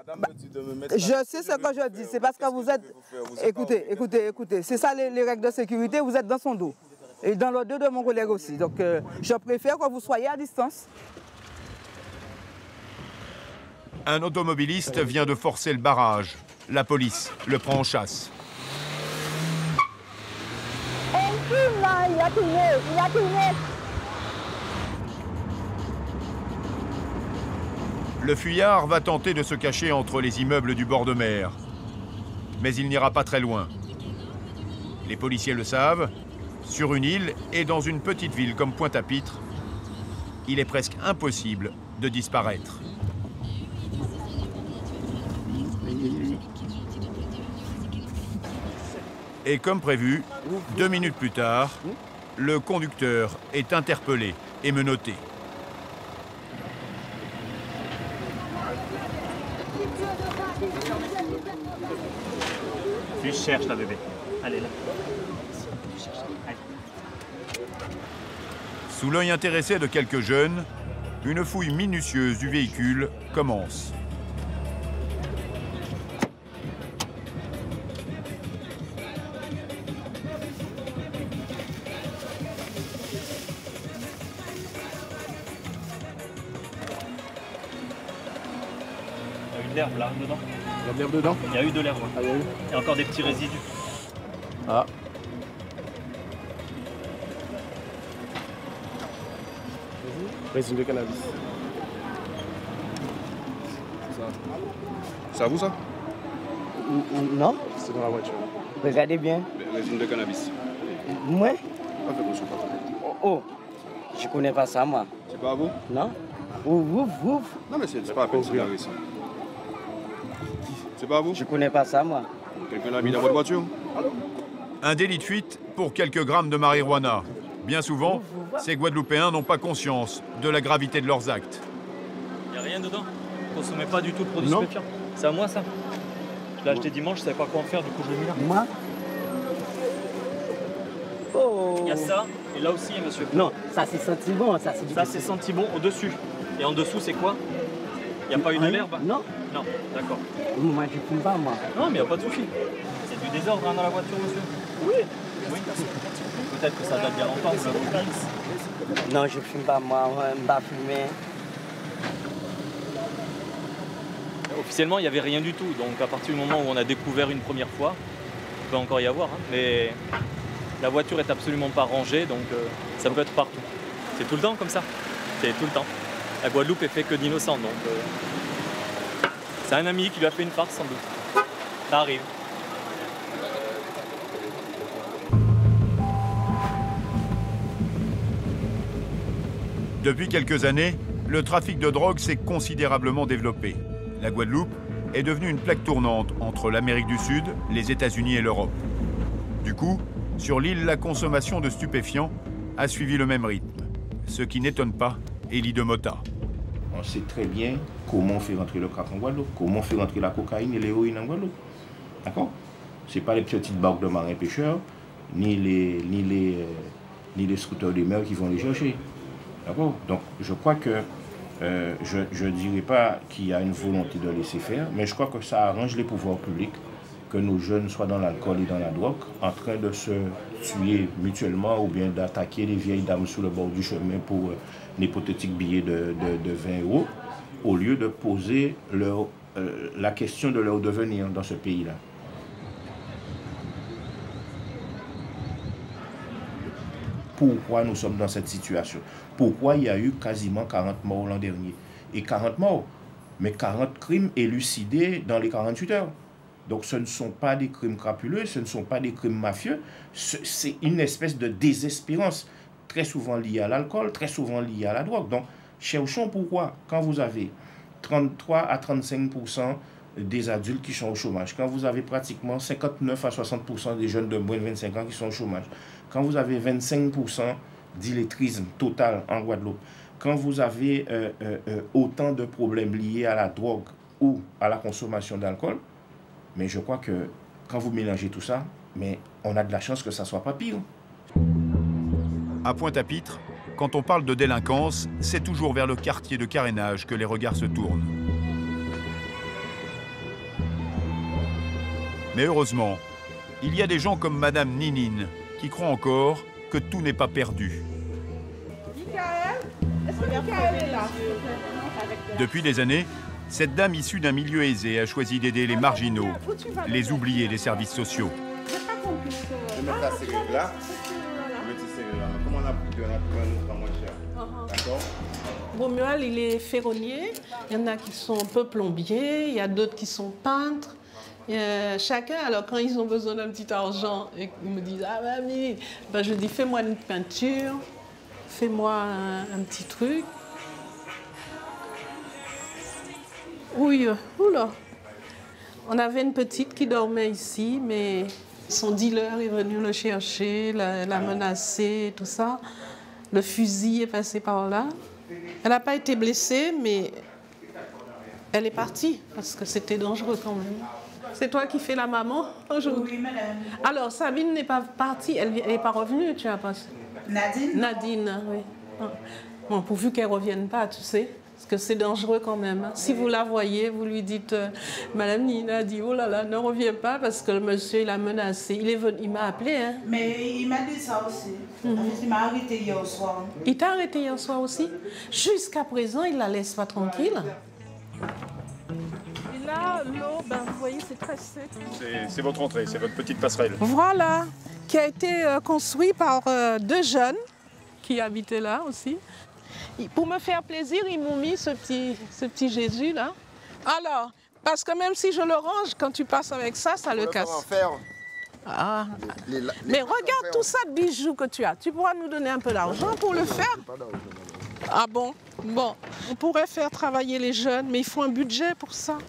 ce que je dis, c'est parce que vous êtes... Écoutez, c'est ça les règles de sécurité, vous êtes dans son dos. Et dans le dos de mon collègue aussi. Donc je préfère que vous soyez à distance. Un automobiliste vient de forcer le barrage. La police le prend en chasse. Il a tourné. Le fuyard va tenter de se cacher entre les immeubles du bord de mer. Mais il n'ira pas très loin. Les policiers le savent, sur une île et dans une petite ville comme Pointe-à-Pitre, il est presque impossible de disparaître. Et comme prévu, 2 minutes plus tard, le conducteur est interpellé et menotté. Tu cherches la bébé. Allez là. Allez. Sous l'œil intéressé de quelques jeunes, une fouille minutieuse du véhicule commence. Il y a eu de l'herbe là, dedans. Il y a de l'herbe dedans? Il y a eu de l'herbe. Ah, il y a eu. Il y a encore des petits résidus. Ah. Résine de cannabis. C'est à vous ça? Non. C'est dans la voiture. Regardez bien. Résine de cannabis. Moi? Pas fait monsieur, Oh, je connais pas ça moi. C'est pas à vous? Non. Ouf. Non mais c'est pas à peine, c'est ici. C'est pas à vous? Je connais pas ça moi. Quelqu'un l'a mis dans votre voiture? Un délit de fuite pour quelques grammes de marijuana. Bien souvent, ces Guadeloupéens n'ont pas conscience de la gravité de leurs actes. Il n'y a rien dedans. Ne consommez pas du tout de produits stupéfiants. C'est à moi ça. Je l'ai acheté dimanche, je ne savais pas quoi en faire, du coup je l'ai mis là. Moi? Oh. Il y a ça, et là aussi, monsieur. Non, ça c'est senti bon, ça c'est du... Ça c'est senti bon au-dessus. Et en dessous, c'est quoi? Il n'y a pas une herbe? Non. Non, d'accord. Moi je fume pas moi. Non, mais il n'y a pas de souci. C'est du désordre hein, dans la voiture, monsieur? Oui. Peut-être que ça date bien longtemps, vous l'avez oublié. Non, je fume pas moi, on ne va fumer. Officiellement, il n'y avait rien du tout. Donc à partir du moment où on a découvert une première fois, il peut encore y avoir. Hein, mais la voiture est absolument pas rangée, donc ça peut être partout. C'est tout le temps comme ça. C'est tout le temps. La Guadeloupe est faite que d'innocents, donc c'est un ami qui lui a fait une farce sans doute. Ça arrive. Depuis quelques années, le trafic de drogue s'est considérablement développé. La Guadeloupe est devenue une plaque tournante entre l'Amérique du Sud, les États-Unis et l'Europe. Du coup, sur l'île, la consommation de stupéfiants a suivi le même rythme. Ce qui n'étonne pas Elie de Mota. On sait très bien comment on fait rentrer le crack en Guadeloupe, comment on fait rentrer la cocaïne et l'héroïne en Guadeloupe. D'accord? Ce n'est pas les petites barques de marins pêcheurs, ni les scooters des mers qui vont les chercher. D'accord? Donc je crois que je ne dirais pas qu'il y a une volonté de laisser faire, mais je crois que ça arrange les pouvoirs publics que nos jeunes soient dans l'alcool et dans la drogue, en train de se tuer mutuellement ou bien d'attaquer les vieilles dames sur le bord du chemin pour un hypothétique billet de 20 €, au lieu de poser la question de leur devenir dans ce pays-là. Pourquoi nous sommes dans cette situation? Pourquoi il y a eu quasiment 40 morts l'an dernier? Et 40 morts, mais 40 crimes élucidés dans les 48 heures. Donc ce ne sont pas des crimes crapuleux, ce ne sont pas des crimes mafieux, c'est une espèce de désespérance, très souvent liée à l'alcool, très souvent liée à la drogue. Donc cherchons pourquoi, quand vous avez 33 à 35% des adultes qui sont au chômage, quand vous avez pratiquement 59 à 60% des jeunes de moins de 25 ans qui sont au chômage, quand vous avez 25% d'illettrisme total en Guadeloupe, quand vous avez autant de problèmes liés à la drogue ou à la consommation d'alcool, mais je crois que quand vous mélangez tout ça, mais on a de la chance que ça ne soit pas pire. À Pointe-à-Pitre, quand on parle de délinquance, c'est toujours vers le quartier de carénage que les regards se tournent. Mais heureusement, il y a des gens comme Madame Ninine qui croient encore que tout n'est pas perdu. Michael, est-ce que Michael est là? Depuis des années, cette dame issue d'un milieu aisé a choisi d'aider les marginaux, les oubliés des services sociaux. J'ai pas compris. Je vais mettre la série là. Je vais mettre cette série là. Comment on a pris un autre moins cher? D'accord? Romuald, il est ferronnier. Il y en a qui sont un peu plombiers. Il y a d'autres qui sont peintres. Chacun, alors quand ils ont besoin d'un petit argent et qu'ils me disent « Ah mamie », ben je dis « Fais-moi une peinture, fais-moi un petit truc ». Oui, oula. On avait une petite qui dormait ici, mais son dealer est venu le chercher, l'a menacé, tout ça. Le fusil est passé par là. Elle n'a pas été blessée, mais elle est partie parce que c'était dangereux quand même. C'est toi qui fais la maman aujourd'hui? Oui, madame. Alors, Sabine n'est pas partie, elle n'est pas revenue, tu as pas... Nadine? Nadine, oui. Bon, pourvu qu'elle ne revienne pas, tu sais. Parce que c'est dangereux quand même. Si vous la voyez, vous lui dites Madame Nina a dit oh là là, ne reviens pas parce que le monsieur il a menacé. Il m'a appelé. Hein. Mais il m'a dit ça aussi. Il m'a arrêté hier soir. Il t'a arrêté hier soir aussi? Jusqu'à présent, il ne la laisse pas tranquille. Et là, l'eau, ben, vous voyez, c'est très sec. C'est votre entrée, c'est votre petite passerelle. Voilà, qui a été construit par deux jeunes qui habitaient là aussi. Pour me faire plaisir, ils m'ont mis ce petit Jésus là. Alors, parce que même si je le range, quand tu passes avec ça, ça le casse. Ah. Mais regarde tout ça de bijoux que tu as. Tu pourras nous donner un peu d'argent pour le faire? Ah bon? Bon, on pourrait faire travailler les jeunes, mais il faut un budget pour ça.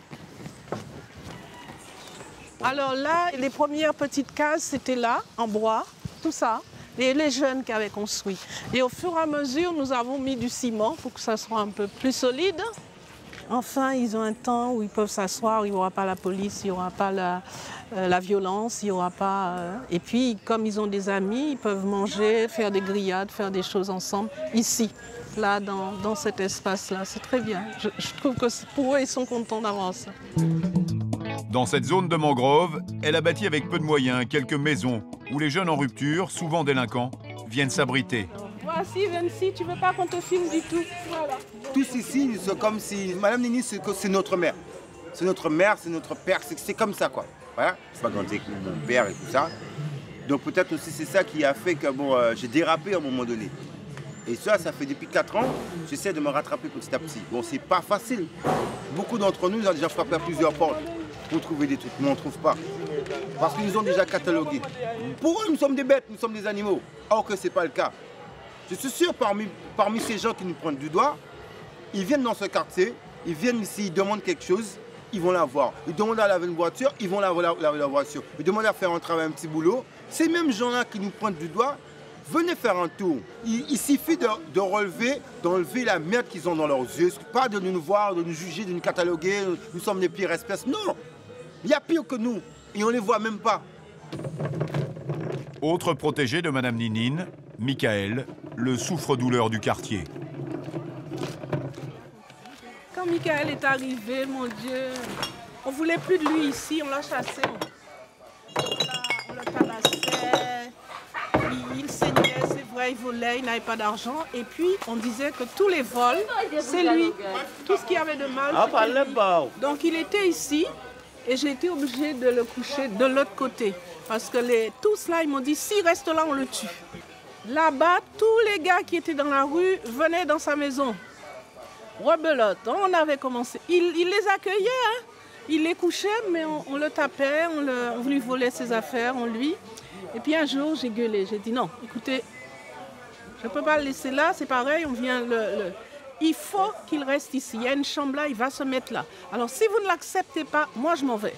Alors là, les premières petites cases, c'était là, en bois, tout ça. Les jeunes qui avaient construit. Et au fur et à mesure, nous avons mis du ciment pour que ça soit un peu plus solide. Enfin, ils ont un temps où ils peuvent s'asseoir, il n'y aura pas la police, il n'y aura pas la violence, il n'y aura pas... Et puis, comme ils ont des amis, ils peuvent manger, faire des grillades, faire des choses ensemble, ici, là, dans cet espace-là. C'est très bien. Je trouve que pour eux, ils sont contents d'avoir ça. Dans cette zone de mangrove, elle a bâti avec peu de moyens quelques maisons où les jeunes en rupture, souvent délinquants, viennent s'abriter. Voici, Vinci, tu veux pas qu'on te filme du tout? Voilà. Tous ici, c'est comme si... Madame Nini, c'est notre mère. C'est notre mère, c'est notre père, c'est comme ça, quoi. Voilà. C'est pas grandi avec mon père et tout ça. Donc peut-être aussi c'est ça qui a fait que bon, j'ai dérapé à un moment donné. Et ça fait depuis 4 ans, j'essaie de me rattraper petit à petit. Bon, c'est pas facile. Beaucoup d'entre nous ont déjà frappé à plusieurs portes pour trouver des trucs, mais on ne trouve pas. Parce qu'ils nous ont déjà catalogués. Pour eux, nous sommes des bêtes, nous sommes des animaux. Or que ce n'est pas le cas. Je suis sûr, parmi ces gens qui nous prennent du doigt, ils viennent dans ce quartier, ils viennent ici, ils demandent quelque chose, ils vont l'avoir. Ils demandent à laver une voiture, ils vont laver la voiture. Ils demandent à faire un travail, un petit boulot. Ces mêmes gens-là qui nous prennent du doigt, venez faire un tour. Il suffit de relever, d'enlever la merde qu'ils ont dans leurs yeux. Pas de nous voir, de nous juger, de nous cataloguer, nous sommes les pires espèces. Non, il y a pire que nous et on ne les voit même pas. Autre protégé de Madame Ninine, Michael, le souffre-douleur du quartier. Quand Michael est arrivé, mon Dieu, on ne voulait plus de lui ici, on l'a chassé. On le tabassait, il saignait, c'est vrai, il volait, il n'avait pas d'argent. Et puis, on disait que tous les vols, c'est lui. Tout ce qu'il y avait de mal, c'était lui. Donc, il était ici et j'ai été obligée de le coucher de l'autre côté. Parce que tous là, ils m'ont dit, s'il reste là, on le tue. Là-bas, tous les gars qui étaient dans la rue venaient dans sa maison. Rebelote, on avait commencé. Il les accueillait, hein. Il les couchait, mais on le tapait, on lui volait ses affaires, on lui. Et puis un jour, j'ai gueulé, j'ai dit non, écoutez, je ne peux pas le laisser là, c'est pareil, on vient Il faut qu'il reste ici, il y a une chambre là, il va se mettre là. Alors si vous ne l'acceptez pas, moi je m'en vais.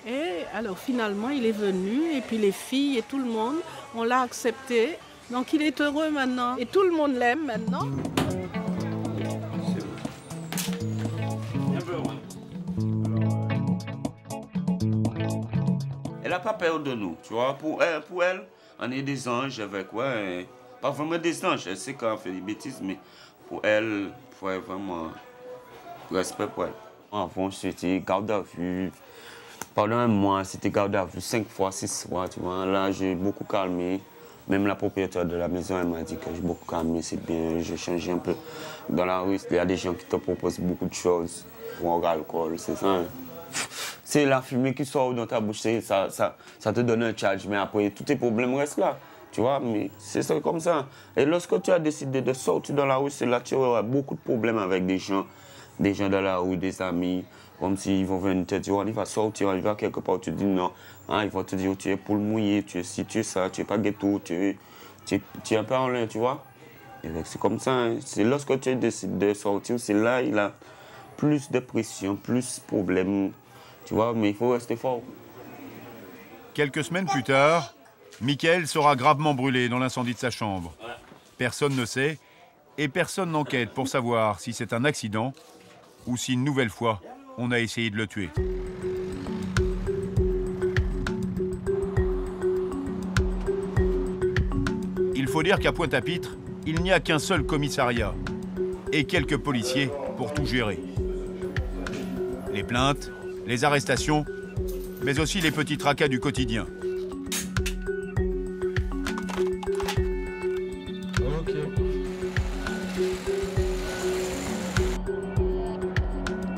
Et alors finalement, il est venu, et puis les filles et tout le monde, on l'a accepté. Donc il est heureux maintenant, et tout le monde l'aime maintenant. Elle n'a pas peur de nous, tu vois. Pour elle, on est des anges avec, pas vraiment des anges. Elle sait qu'on fait des bêtises, mais pour elle, vraiment respect pour elle. Avant, c'était garde à vue. Pendant un mois, c'était garde à vue 5 fois, 6 fois, tu vois. Là, j'ai beaucoup calmé. Même la propriétaire de la maison, elle m'a dit que j'ai beaucoup calmé, c'est bien, j'ai changé un peu. Dans la rue, il y a des gens qui te proposent beaucoup de choses. Pour l'alcool, c'est ça. Hein? C'est la fumée qui sort dans ta bouche, ça te donne un charge, mais après, tous tes problèmes restent là. Tu vois, mais c'est comme ça. Et lorsque tu as décidé de sortir dans la rue, c'est là que tu auras beaucoup de problèmes avec des gens dans la rue, des amis, comme s'ils vont venir te dire, il va sortir, il va quelque part, tu dis non. Hein, ils vont te dire, tu es poule mouillée, tu es ci, tu es ça, tu es pas ghetto, tu es un peu en l'air, tu vois. C'est comme ça. Hein. C'est lorsque tu décides de sortir, c'est là il a plus de pression, plus de problèmes. Tu vois, mais il faut rester fort. Quelques semaines plus tard, Michael sera gravement brûlé dans l'incendie de sa chambre. Personne ne sait et personne n'enquête pour savoir si c'est un accident ou si une nouvelle fois, on a essayé de le tuer. Il faut dire qu'à Pointe-à-Pitre, il n'y a qu'un seul commissariat et quelques policiers pour tout gérer. Les plaintes, les arrestations, mais aussi les petits tracas du quotidien.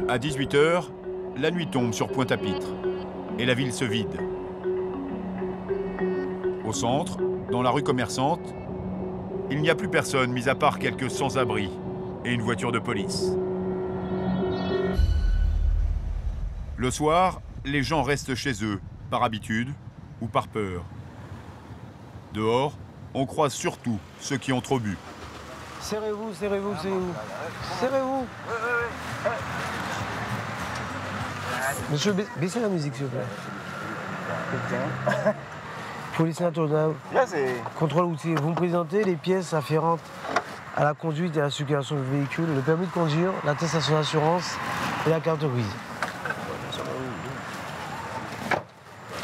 À 18 h, la nuit tombe sur Pointe-à-Pitre et la ville se vide. Au centre, dans la rue commerçante, il n'y a plus personne, mis à part quelques sans-abri et une voiture de police. Le soir, les gens restent chez eux, par habitude ou par peur. Dehors, on croise surtout ceux qui ont trop bu. Serrez-vous, serrez-vous, serrez-vous. Serrez-vous. Monsieur, baissez la musique, s'il vous plaît. Police nationale, contrôle routier. Vous me présentez les pièces afférentes à la conduite et à la circulation du véhicule, le permis de conduire, l'attestation d'assurance et la carte grise.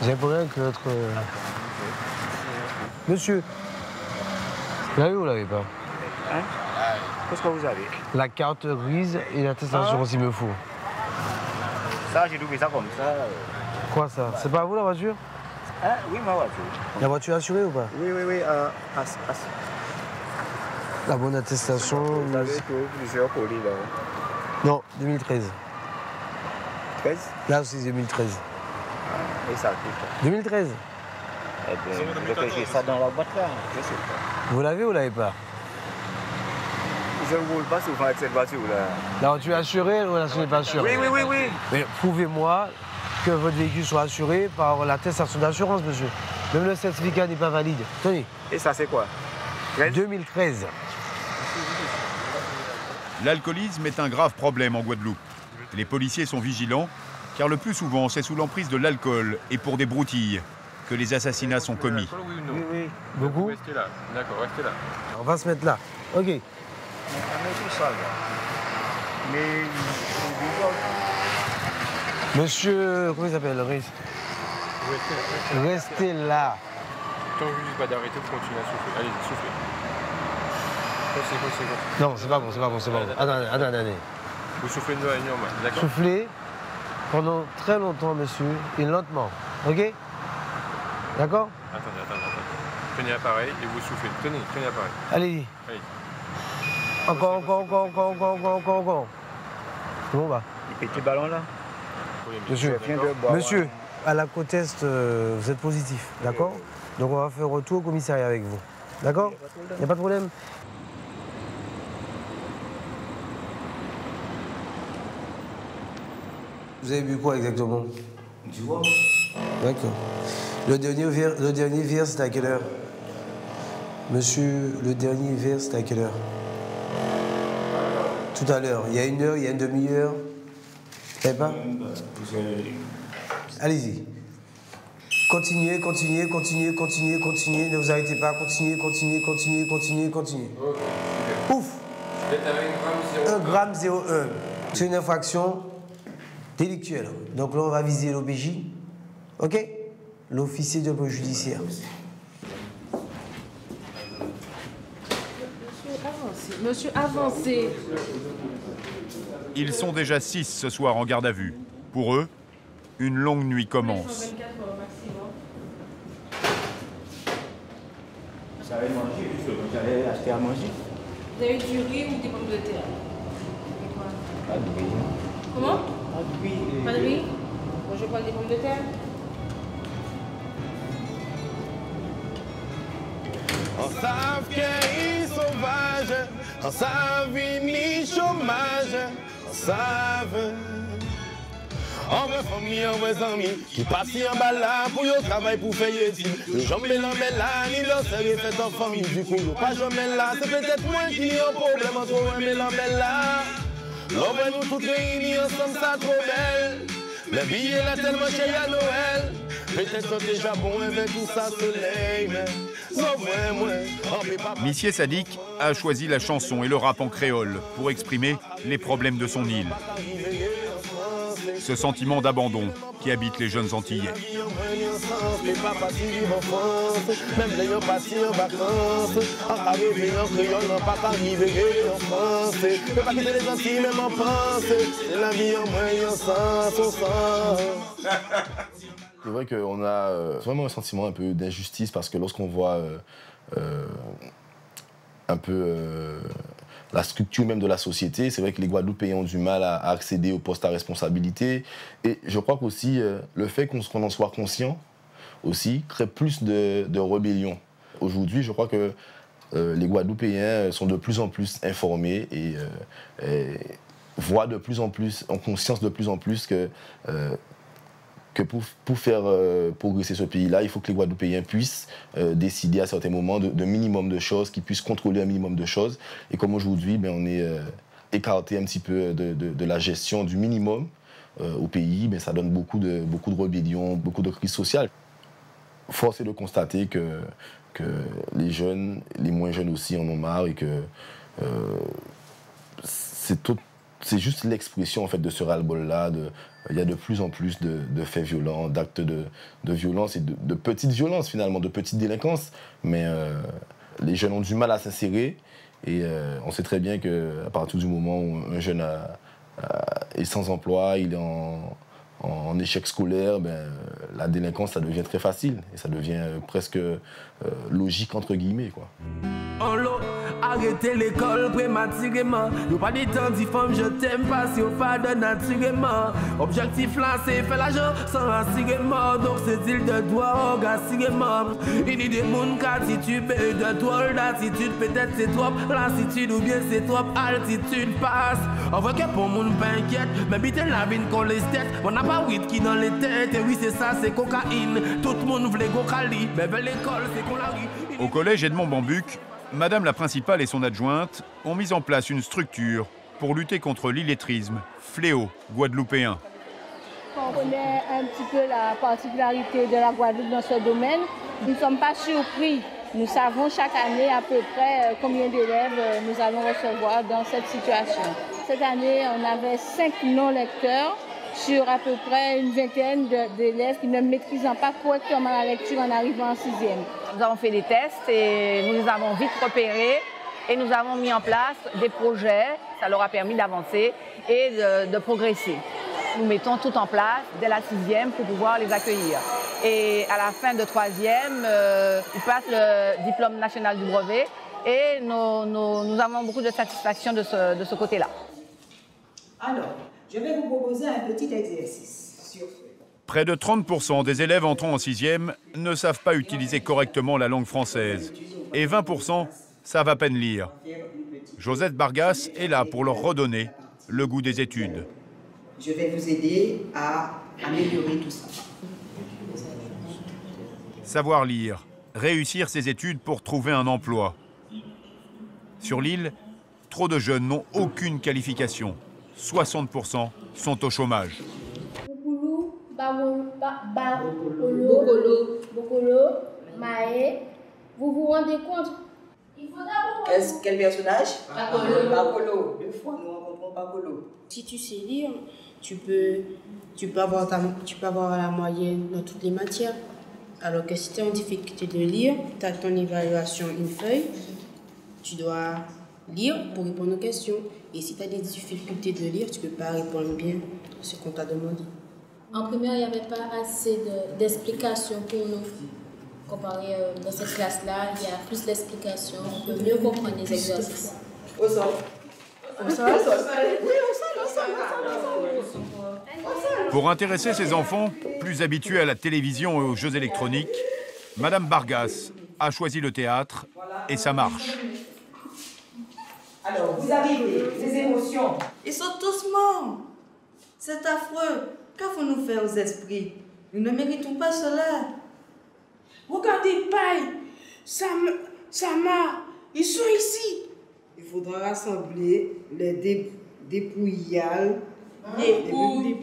J'ai pour rien que notre... Monsieur, vous l'avez ou vous l'avez pas? Hein? Qu'est-ce que vous avez? La carte grise et l'attestation s'il me faut. Ça, j'ai trouvé ça comme ça. Quoi ça? C'est pas à vous la voiture? Hein? Oui, ma voiture. La voiture assurée ou pas? Oui. La bonne attestation. Vous avez plusieurs colis là. Non, 2013. 13? Là aussi 2013. Et ça coûte? 2013. Eh bien, vous réfléchissez ça dans la boîte là, je sais pas. Vous l'avez ou vous l'avez pas? je ne roule pas souvent avec cette voiture-là. Non, tu es assuré ou la n'est pas assurée? Oui. Mais prouvez-moi que votre véhicule soit assuré par l'attestation d'assurance, monsieur. Même le certificat n'est pas valide. Tenez. Et ça, c'est quoi? 2013. L'alcoolisme est un grave problème en Guadeloupe. Les policiers sont vigilants, car le plus souvent, c'est sous l'emprise de l'alcool et pour des broutilles que les assassinats sont commis. Oui. Beaucoup? Restez là. D'accord, restez là. On va se mettre là. OK. On met tout ça, là. Mais... Monsieur, comment il s'appelle? Restez là. Tant que je dis pas d'arrêter, vous continuez à souffler. Allez-y, soufflez. Continuez. Non, c'est pas bon. Attendez. Vous soufflez de manière normale, d'accord? Soufflez pendant très longtemps, monsieur, et lentement. OK? D'accord? Attendez. Tenez l'appareil et vous soufflez. Tenez l'appareil. Allez-y. Encore. Bon, bah. Les petits ballons, là? Monsieur, à la côte Est, vous êtes positif, d'accord? Donc on va faire retour au commissariat avec vous. D'accord? Il n'y a pas de problème? Vous avez bu quoi exactement? Du rhum. D'accord. Le dernier verre, c'était à quelle heure? Monsieur, le dernier verre, c'était à quelle heure? Tout à l'heure. Il y a une heure, il y a une demi-heure? Vous savez pas? Allez-y. Continuez. Ne vous arrêtez pas. Continuez. Ouf! 1,01 g. C'est une infraction délictuelle. Donc là, on va viser l'OPJ. OK? L'officier de police judiciaire. Monsieur, avancez. Ils sont déjà 6 ce soir en garde à vue. Pour eux, une longue nuit commence. Vous avez mangé, vous avez acheté à manger? Vous avez du riz ou des pommes de terre? Pas de riz. Comment? Pas de riz. Pas de riz? Moi, je prends des pommes de terre. On savent qu'il est sauvage, on savent ni chômage, on savent. On veut famille, on veut amis, qui passent en bas là pour y travailler pour faire études. Le jamais là, ni leur série fait en famille, du coup, le pas jamais là, c'est peut-être moi qui ai un problème entre un mélange là. L'on veut nous toutes réunis ensemble, ça trop belle. Le billet là tellement cher à Noël. Peut-être déjà bon avec tout ça soleil, mais non, moi. Missier Sadik a choisi la chanson et le rap en créole pour exprimer les problèmes de son île. Ce sentiment d'abandon qui habite les jeunes Antillais. C'est vrai qu'on a vraiment un sentiment un peu d'injustice parce que lorsqu'on voit un peu la structure même de la société, c'est vrai que les Guadeloupéens ont du mal à accéder aux postes à responsabilité. Et je crois qu'aussi le fait qu'on en soit conscient aussi crée plus de rébellion. Aujourd'hui, je crois que les Guadeloupéens sont de plus en plus informés et voient de plus en plus, ont conscience de plus en plus que pour faire progresser ce pays-là, il faut que les Guadeloupéens puissent décider à certains moments de minimum de choses, qu'ils puissent contrôler un minimum de choses. Et comme aujourd'hui, on est écarté un petit peu de la gestion du minimum au pays, ça donne beaucoup de rébellions, beaucoup de crises sociales. Force est de constater que les jeunes, les moins jeunes aussi en ont marre et que c'est juste l'expression en fait, de ce ras-le-bol-là. Il y a de plus en plus de faits violents, d'actes de violence et de petites violences finalement, de petites délinquances. Mais les jeunes ont du mal à s'insérer et on sait très bien qu'à partir du moment où un jeune est sans emploi, il est en échec scolaire, la délinquance ça devient très facile et ça devient presque logique entre guillemets, quoi. en l'eau. Arrêtez l'école prématurément. Nous pas des temps dit femme je t'aime pas si on pas de naturellement. Objectif là c'est faire l'argent sans rassurément. Donc c'est il de toi au rassurément. Il y a des monde qui de toi l'attitude peut-être c'est trop lassitude ou bien c'est trop altitude passe. On voit que pour monde pas inquiète. Mais bite la vie qu'on les têtes. On n'a pas weed qui dans les têtes. Et oui c'est ça c'est cocaïne. Tout le monde voulait go Cali. Mais vers l'école c'est qu'on la rit. Au collège Edmond Bambuc, Madame la principale et son adjointe ont mis en place une structure pour lutter contre l'illettrisme, fléau guadeloupéen. On connaît un petit peu la particularité de la Guadeloupe dans ce domaine. Nous ne sommes pas surpris. Nous savons chaque année à peu près combien d'élèves nous allons recevoir dans cette situation. Cette année, on avait 5 non-lecteurs sur à peu près une vingtaine d'élèves qui ne maîtrisant pas correctement la lecture en arrivant en 6e. Nous avons fait des tests et nous les avons vite repérés et nous avons mis en place des projets. Ça leur a permis d'avancer et de progresser. Nous mettons tout en place dès la 6e pour pouvoir les accueillir. Et à la fin de 3e, ils passent le diplôme national du brevet et nous avons beaucoup de satisfaction de ce côté-là. Alors, je vais vous proposer un petit exercice sur ce. Près de 30% des élèves entrant en 6e ne savent pas utiliser correctement la langue française. Et 20% savent à peine lire. Josette Bargas est là pour leur redonner le goût des études. Je vais vous aider à améliorer tout ça. Savoir lire, réussir ses études pour trouver un emploi. Sur l'île, trop de jeunes n'ont aucune qualification. 60% sont au chômage. Bokolo, Maé, vous vous rendez compte? Quel personnage? Bakolo. 2 fois nous rencontrons Bakolo. Si tu sais lire, tu peux avoir la moyenne dans toutes les matières. Alors que si tu es en difficulté de lire, tu as ton évaluation, une feuille, tu dois lire pour répondre aux questions. Et si tu as des difficultés de lire, tu ne peux pas répondre bien à ce qu'on t'a demandé. En primaire, il n'y avait pas assez d'explications pour nous. Comparé dans cette classe-là, il y a plus d'explications, on peut mieux comprendre les exercices. Au sol. Au sol? Oui, au sol. Pour intéresser ses enfants, plus habitués à la télévision et aux jeux électroniques, Madame Bargas a choisi le théâtre et ça marche. Alors, vous arrivez, les émotions. Ils sont tous morts. C'est affreux. Qu'avons-nous fait aux esprits? Nous ne méritons pas cela. Regardez, Paille, Sama, ils sont ici. Il faudra rassembler les dépouilles.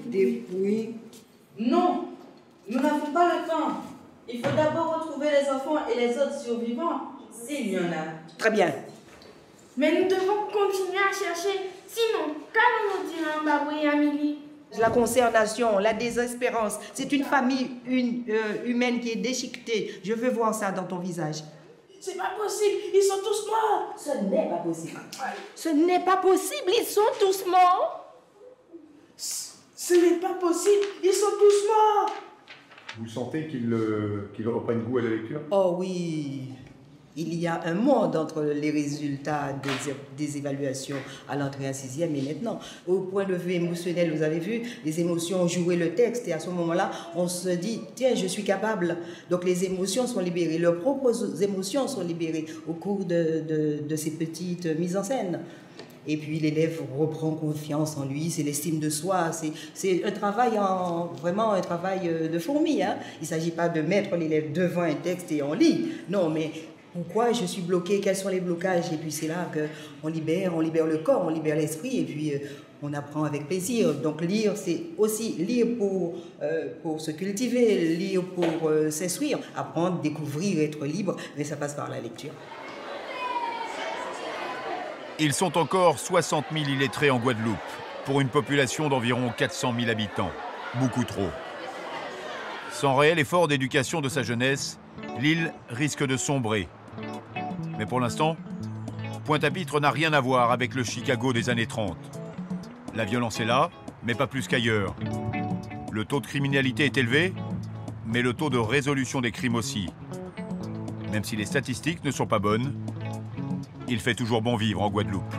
Dépouilles. Non, nous n'avons pas le temps. Il faut d'abord retrouver les enfants et les autres survivants, s'il y en a. Très bien. Mais nous devons continuer à chercher. Sinon, qu'allons-nous dire à Mbaboui et Amélie? La consternation, la désespérance, c'est une famille humaine qui est déchiquetée. Je veux voir ça dans ton visage. C'est pas possible, ils sont tous morts. Ce n'est pas possible. Ce n'est pas possible, ils sont tous morts. Ce n'est pas possible, ils sont tous morts. Vous sentez qu'ils reprennent goût à la lecture? Oh oui, il y a un monde entre les résultats des évaluations à l'entrée à 6e et maintenant. Au point de vue émotionnel, vous avez vu, les émotions ont joué le texte et à ce moment-là, on se dit, tiens, je suis capable. Donc les émotions sont libérées, leurs propres émotions sont libérées au cours de ces petites mises en scène. Et puis l'élève reprend confiance en lui, c'est l'estime de soi, c'est un travail, vraiment un travail de fourmi. Hein. Il ne s'agit pas de mettre l'élève devant un texte et on lit. Non, mais pourquoi je suis bloqué, quels sont les blocages? Et puis c'est là qu'on libère le corps, on libère l'esprit et puis on apprend avec plaisir. Donc lire, c'est aussi lire pour se cultiver, lire pour s'instruire, apprendre, découvrir, être libre, mais ça passe par la lecture. Ils sont encore 60 000 illettrés en Guadeloupe, pour une population d'environ 400 000 habitants. Beaucoup trop. Sans réel effort d'éducation de sa jeunesse, l'île risque de sombrer. Mais pour l'instant, Pointe-à-Pitre n'a rien à voir avec le Chicago des années 30. La violence est là, mais pas plus qu'ailleurs. Le taux de criminalité est élevé, mais le taux de résolution des crimes aussi. Même si les statistiques ne sont pas bonnes, il fait toujours bon vivre en Guadeloupe.